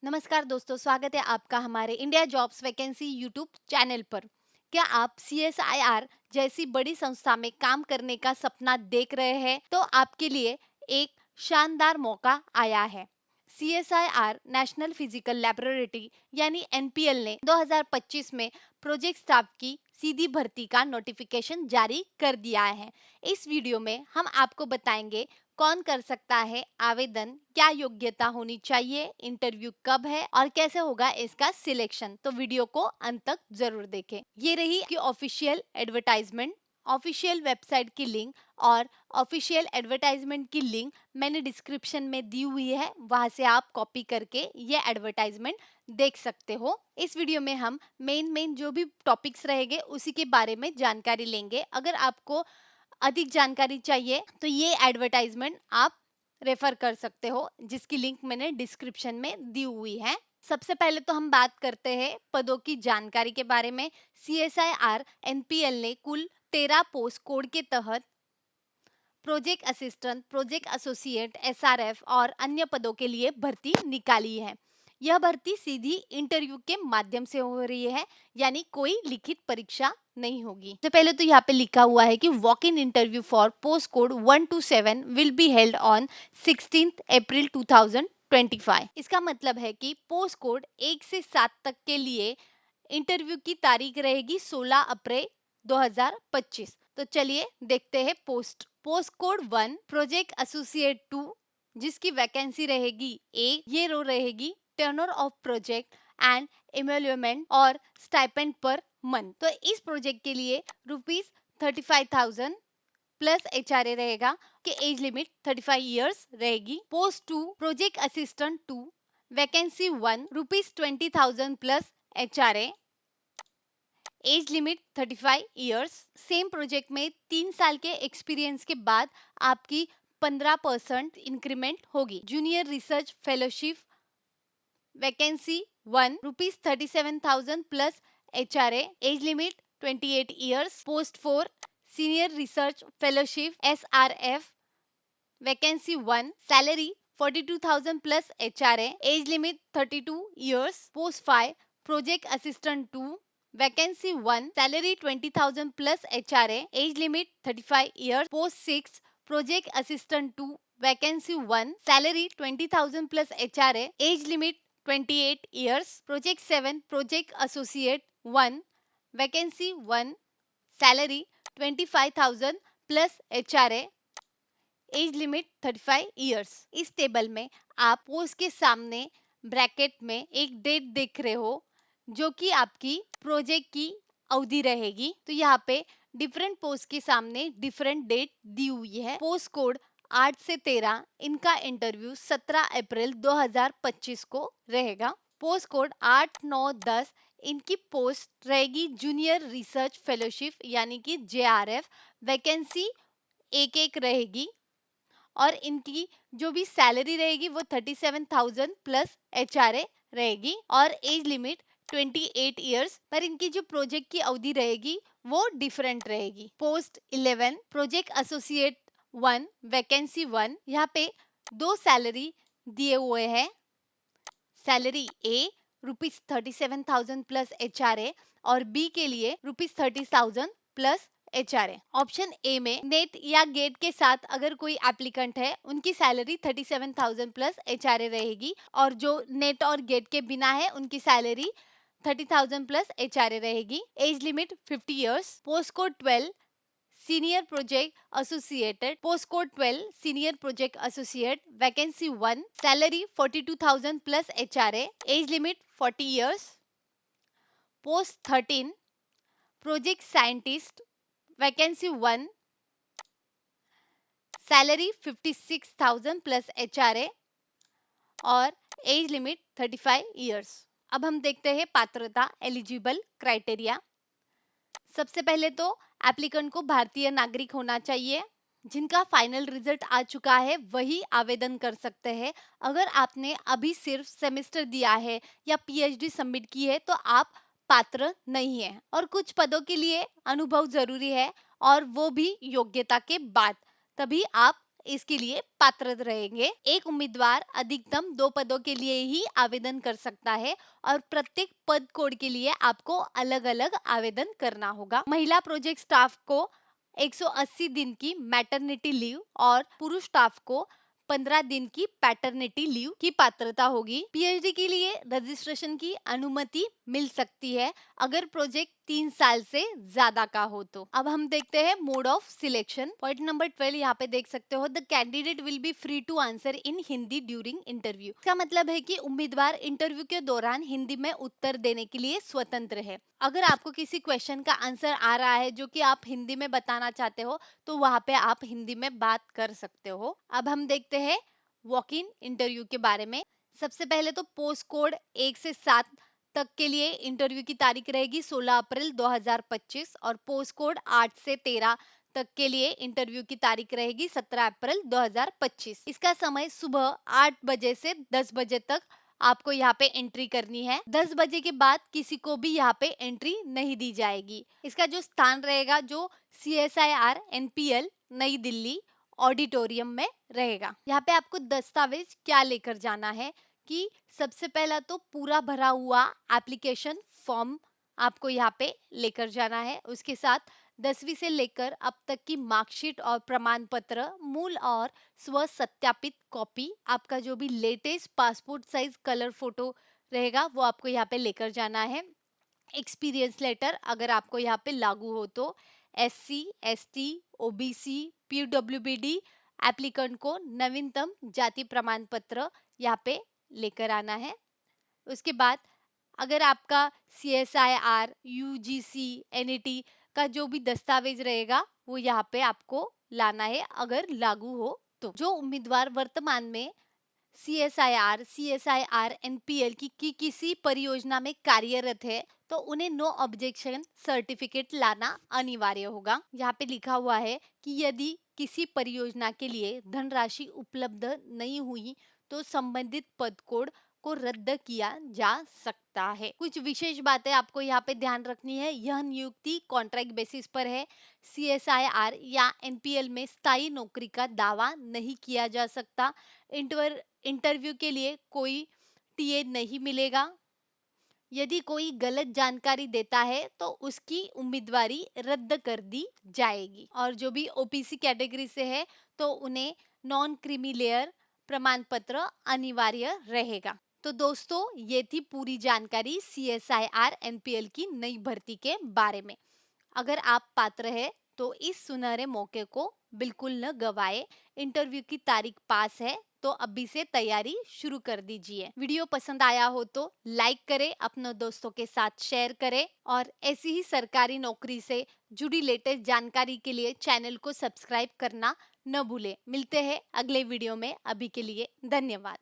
नमस्कार दोस्तों, स्वागत है आपका हमारे India jobs vacancy YouTube channel पर। क्या आप CSIR जैसी बड़ी संस्था में काम करने का सपना देख रहे हैं? तो आपके लिए एक शानदार मौका आया है। CSIR नेशनल फिजिकल लैबोरेटरी यानी NPL ने 2025 में प्रोजेक्ट स्टाफ की सीधी भर्ती का नोटिफिकेशन जारी कर दिया है। इस वीडियो में हम आपको बताएंगे कौन कर सकता है आवेदन, क्या योग्यता होनी चाहिए, इंटरव्यू कब है और कैसे होगा इसका सिलेक्शन। तो वीडियो को अंत तक जरूर देखें। ये रही कि ऑफिशियल एडवर्टाइजमेंट, ऑफिशियल वेबसाइट की लिंक और ऑफिशियल एडवर्टाइजमेंट की लिंक मैंने डिस्क्रिप्शन में दी हुई है, वहां से आप कॉपी करके ये एडवर्टाइजमेंट देख सकते हो। इस वीडियो में हम मेन जो भी टॉपिक्स रहेंगे उसी के बारे में जानकारी लेंगे। अगर आपको अधिक जानकारी चाहिए तो ये एडवर्टाइजमेंट आप रेफर कर सकते हो, जिसकी लिंक मैंने डिस्क्रिप्शन में दी हुई है। सबसे पहले तो हम बात करते हैं पदों की जानकारी के बारे में। CSIR NPL ने कुल 13 पोस्ट कोड के तहत project assistant, project associate, SRF और अन्य पदों के लिए भर्ती निकाली है। यह भर्ती सीधी इंटरव्यू के माध्यम से हो रही है, यानी कोई लिखित परीक्षा नहीं होगी। तो पहले तो यहाँ पे लिखा हुआ है कि walk in interview for post code 1 to 7 will be held on 16 अप्रैल 2025। इसका मतलब है कि पोस्ट कोड 1 से 7 तक के लिए इंटरव्यू की तारीख रहेगी 16 अप्रैल 2025। तो चलिए देखते हैं पोस्ट कोड 1 प्रोजेक्ट एसोसिएट 2, जिसकी वैकेंसी रहेगी एक, ये रो रहेगी टर्नर ऑफ प्रोजेक्ट एंड एमोल्यूमेंट और स्टाइपेंड पर मंथ। तो इस प्रोजेक्ट के लिए ₹35,000 प्लस HRA रहेगा कि एज लिमिट 35 इयर्स रहेगी। Post 2 project assistant 2, vacancy 1 ₹20,000 plus HRA, age limit 35 years. Same project में 3 साल के एक्सपीरियंस के बाद आपकी 15% इंक्रीमेंट होगी। Junior research fellowship, vacancy 1 ₹37,000 plus HRA, age limit 28 years. Post 4 senior research fellowship SRF, vacancy 1, salary 42,000 plus HRA, age limit 32 years. Post 5 project assistant 2, vacancy 1, salary 20,000 plus HRA, age limit 35 years. Post 6 project assistant 2, vacancy 1, salary 20,000 plus HRA, age limit 28 years. Project 7 project associate 1, vacancy 1, salary 25,000 plus HRA, age limit 35 years. इस table में आप post के सामने bracket में एक date देख रहे हो, जो कि आपकी प्रोजेक्ट की अवधि रहेगी। तो यहाँ पे डिफरेंट पोस्ट के सामने डिफरेंट डेट दी हुई है। पोस्ट कोड 8 से 13, इनका इंटरव्यू 17 अप्रैल 2025 को रहेगा। पोस्ट कोड 8, 9, 10, इनकी पोस्ट रहेगी जूनियर रिसर्च फेलोशिप यानी कि JRF, वैकेंसी एक एक रहेगी और इनकी जो भी सैलरी रहेगी वो 37,000 प्लस HRA रहेगी और एज लिमिट 28 इयर्स। पर इनकी जो प्रोजेक्ट की अवधि रहेगी वो डिफरेंट रहेगी। पोस्ट 11 प्रोजेक्ट एसोसिएट 1, वैकेंसी 1, यहाँ पे दो सैलरी दिए हुए हैं। सैलरी A ₹37,000 प्लस HRA और B के लिए ₹30,000 प्लस HRA। ऑप्शन ए में नेट या गेट के साथ अगर कोई एप्लीकेंट है, उनकी सैलरी 37,000 प्लस HRA रहेगी और जो नेट और गेट के बिना है उनकी सैलरी 30,000 प्लस HRA रहेगी। Age limit 50 years. Post code 12 senior project associated, post code 12 senior project associate, vacancy 1, salary 42,000 plus HRA, age limit 40 years. Post 13 project scientist, vacancy 1, salary 56,000 plus HRA और age limit 35 years. अब हम देखते हैं पात्रता eligible criteria. सबसे पहले तो applicant को भारतीय नागरिक होना चाहिए। जिनका फाइनल रिजल्ट आ चुका है वही आवेदन कर सकते हैं। अगर आपने अभी सिर्फ सेमेस्टर दिया है या PhD सबमिट की है तो आप पात्र नहीं है। और कुछ पदों के लिए अनुभव जरूरी है और वो भी योग्यता के बाद, तभी आप इसके लिए पात्र रहेंगे। एक उम्मीदवार अधिकतम 2 पदों के लिए ही आवेदन कर सकता है और प्रत्येक पद कोड के लिए आपको अलग-अलग आवेदन करना होगा। महिला प्रोजेक्ट स्टाफ को 180 दिन की मैटरनिटी लीव और पुरुष स्टाफ को 15 दिन की पैटर्निटी लीव की पात्रता होगी। पीएचडी के लिए रजिस्ट्रेशन की अनुमति मिल सकती है अगर प्रोजेक्ट 3 साल से ज्यादा का हो तो। अब हम देखते हैं mode of selection. Point number 12 यहाँ पे देख सकते हो, the candidate will be free to answer in Hindi during interview. इसका मतलब है कि उम्मीदवार इंटरव्यू के दौरान हिंदी में उत्तर देने के लिए स्वतंत्र है। अगर आपको किसी क्वेश्चन का आंसर आ रहा है जो कि आप हिंदी में बताना चाहते हो तो वहाँ पे आप हिंदी में बात कर सकते हो। अब हम देखते हैं वॉक इन इंटरव्यू के बारे में। सबसे पहले तो पोस्ट कोड 1 से 7 तक के लिए इंटरव्यू की तारीख रहेगी 16 अप्रैल 2025 और पोस्ट कोड 8 से 13 तक के लिए इंटरव्यू की तारीख रहेगी 17 अप्रैल 2025। इसका समय सुबह 8 बजे से 10 बजे तक आपको यहाँ पे एंट्री करनी है। 10 बजे के बाद किसी को भी यहाँ पे एंट्री नहीं दी जाएगी। इसका जो स्थान रहेगा जो CSIR NPL नई दिल्ली ऑडिटोरियम में रहेगा। यहाँ पे आपको दस्तावेज क्या लेकर जाना है कि सबसे पहला तो पूरा भरा हुआ एप्लीकेशन फॉर्म आपको यहाँ पे लेकर जाना है। उसके साथ 10वीं से लेकर अब तक की मार्कशीट और प्रमाण पत्र, मूल और स्व सत्यापित कॉपी, आपका जो भी latest passport size colour photo रहेगा वो आपको यहाँ पे लेकर जाना है। एक्सपीरियंस लेटर अगर आपको यहाँ पे लागू हो तो, SC, ST, OBC, PWBD applicant को नवीनतम जाति प्रमाण पत्र यहाँ पे लेकर आना है। उसके बाद अगर आपका CSIR, UGC, NET का जो भी दस्तावेज रहेगा वो यहाँ पे आपको लाना है अगर लागू हो तो। जो उम्मीदवार वर्तमान में CSIR NPL की किसी परियोजना में कार्यरत है तो उन्हें नो ऑब्जेक्शन सर्टिफिकेट लाना अनिवार्य होगा। यहाँ पे लिखा हुआ है कि यदि किसी परियोजना के लिए धनराशि उपलब्ध नहीं हुई तो संबंधित पद कोड को रद्द किया जा सकता है। कुछ विशेष बातें आपको यहाँ पे ध्यान रखनी है। यह नियुक्ति कॉन्ट्रैक्ट बेसिस पर है। CSIR या NPL में स्थायी नौकरी का दावा नहीं किया जा सकता। इंटरव्यू के लिए कोई TA नहीं मिलेगा। यदि कोई गलत जानकारी देता है तो उसकी उम्मीदवारी रद्द कर दी जाएगी। और जो भी OPC कैटेगरी से है तो उन्हें नॉन क्रीमी लेयर प्रमाण पत्र अनिवार्य रहेगा। तो दोस्तों ये थी पूरी जानकारी CSIR NPL की नई भर्ती के बारे में। अगर आप पात्र है तो इस सुनहरे मौके को बिल्कुल न गवाए। इंटरव्यू की तारीख पास है तो अभी से तैयारी शुरू कर दीजिए। वीडियो पसंद आया हो तो लाइक करें, अपने दोस्तों के साथ शेयर करें और ऐसी ही सरकारी नौकरी से जुड़ी लेटेस्ट जानकारी के लिए चैनल को सब्सक्राइब करना न भूलें। मिलते हैं अगले वीडियो में, अभी के लिए धन्यवाद।